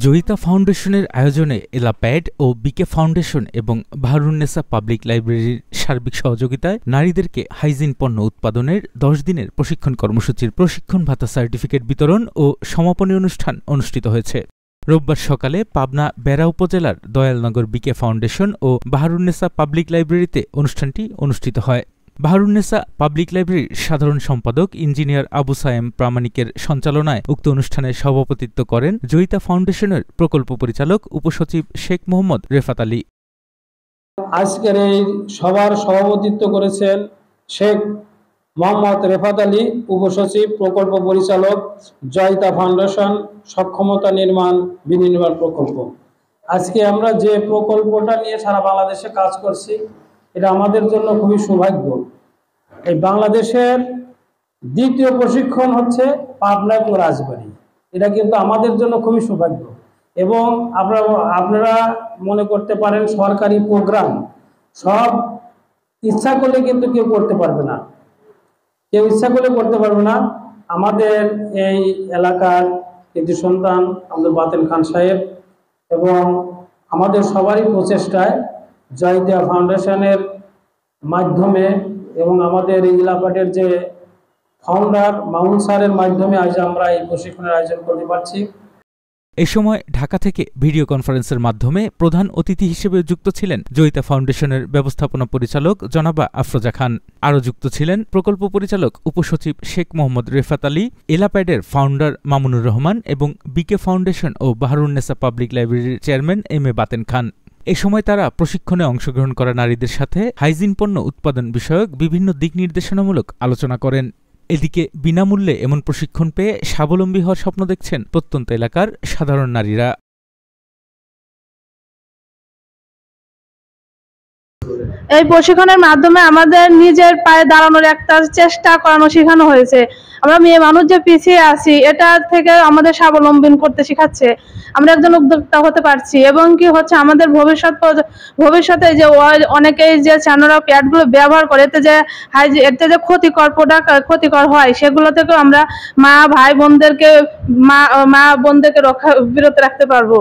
জয়িতা ফাউন্ডেশনের আয়োজনে এলাপ্যাড ও বিকে ফাউন্ডেশন এবং বাহরুন্নেসা পাবলিক লাইব্রেরির সার্বিক সহযোগিতায় নারীদেরকে হাইজিন পণ্য উৎপাদনের ১০ দিনের প্রশিক্ষণ কর্মসূচির প্রশিক্ষণ ভাতা সার্টিফিকেট বিতরণ ও সমাপনী অনুষ্ঠান অনুষ্ঠিত হয়েছে। রোববার সকালে পাবনা বেড়া উপজেলার দয়ালনগর বিকে ফাউন্ডেশন ও বাহরুন্নেসা পাবলিক লাইব্রেরিতে অনুষ্ঠানটি অনুষ্ঠিত হয়। বাহরুন্নেসা পাবলিক লাইব্রেরির সাধারণ সম্পাদক ইঞ্জিনিয়ার আবু সায়েম প্রামাণিকের সঞ্চালনায় উক্ত অনুষ্ঠানে সভাপতিত্ব করেন জয়িতা ফাউন্ডেশনের প্রকল্প পরিচালক উপসচিব শেখ মোহাম্মদ রেফাত আলী। আজকের এই সভার সভাপতিত্ব করেছেন শেখ মোহাম্মদ রেফাত আলী, উপসচিব প্রকল্প পরিচালক, জয়িতা ফাউন্ডেশন সক্ষমতা নির্মাণ বিনির্মাণ প্রকল্প। আজকে আমরা যে প্রকল্পটা নিয়ে সারা বাংলাদেশে কাজ করছি, এটা আমাদের জন্য খুবই সৌভাগ্য। এই বাংলাদেশের দ্বিতীয় প্রশিক্ষণ হচ্ছে পাবনা এবং রাজবাড়ী। এটা কিন্তু আমাদের জন্য খুবই সৌভাগ্য। এবং আপনারা মনে করতে পারেন সরকারি প্রোগ্রাম সব ইচ্ছা করলে কিন্তু কেউ করতে পারবে না, কেউ ইচ্ছা করলে করতে পারবে না। আমাদের এই এলাকার একটি সন্তান আমাদের বাতেন খান সাহেব এবং আমাদের সবারই প্রচেষ্টায় জয়িতা ফাউন্ডেশনের মাধ্যমে এবং আমাদের এই এলাকার যে ফাউন্ডার মামুন স্যারের মাধ্যমে আজ আমরা এই প্রশিক্ষণের আয়োজন করতে পারছি। এ সময় ঢাকা থেকে ভিডিও কনফারেন্সের মাধ্যমে প্রধান অতিথি হিসেবে যুক্ত ছিলেন জয়িতা ফাউন্ডেশনের ব্যবস্থাপনা পরিচালক জনাবা আফরোজা খান। আরও যুক্ত ছিলেন প্রকল্প পরিচালক উপসচিব শেখ মোহাম্মদ রেফাত আলী, এলাপ্যাডের ফাউন্ডার মামুনুর রহমান এবং বিকে ফাউন্ডেশন ও বাহরুন্নেসা পাবলিক লাইব্রেরির চেয়ারম্যান এম এ বাতেন খান। এ সময় তারা প্রশিক্ষণে অংশগ্রহণ করা নারীদের সাথে হাইজিন পণ্য উৎপাদন বিষয়ক বিভিন্ন দিক নির্দেশনামূলক আলোচনা করেন। এদিকে বিনামূল্যে এমন প্রশিক্ষণ পেয়ে স্বাবলম্বী হওয়ার স্বপ্ন দেখছেন প্রত্যন্ত এলাকার সাধারণ নারীরা। এই প্রশিক্ষণের মাধ্যমে আমাদের নিজের পায়ে দাঁড়ানোর একটা চেষ্টা করানো শেখানো হয়েছে। আমরা মেয়ে মানুষ যে পিছিয়ে আছি এটা থেকে আমাদের স্বাবলম্বী করতে শেখাচ্ছে। আমরা একজন উদ্যোক্তা হতে পারছি এবং কি হচ্ছে আমাদের ভবিষ্যতে যে অনেকেই যে চানোরা প্যাডগুলো ব্যবহার করে এতে যে ক্ষতিকর হয় সেগুলো থেকেও আমরা মা বোনদেরকে বিরত রাখতে পারবো।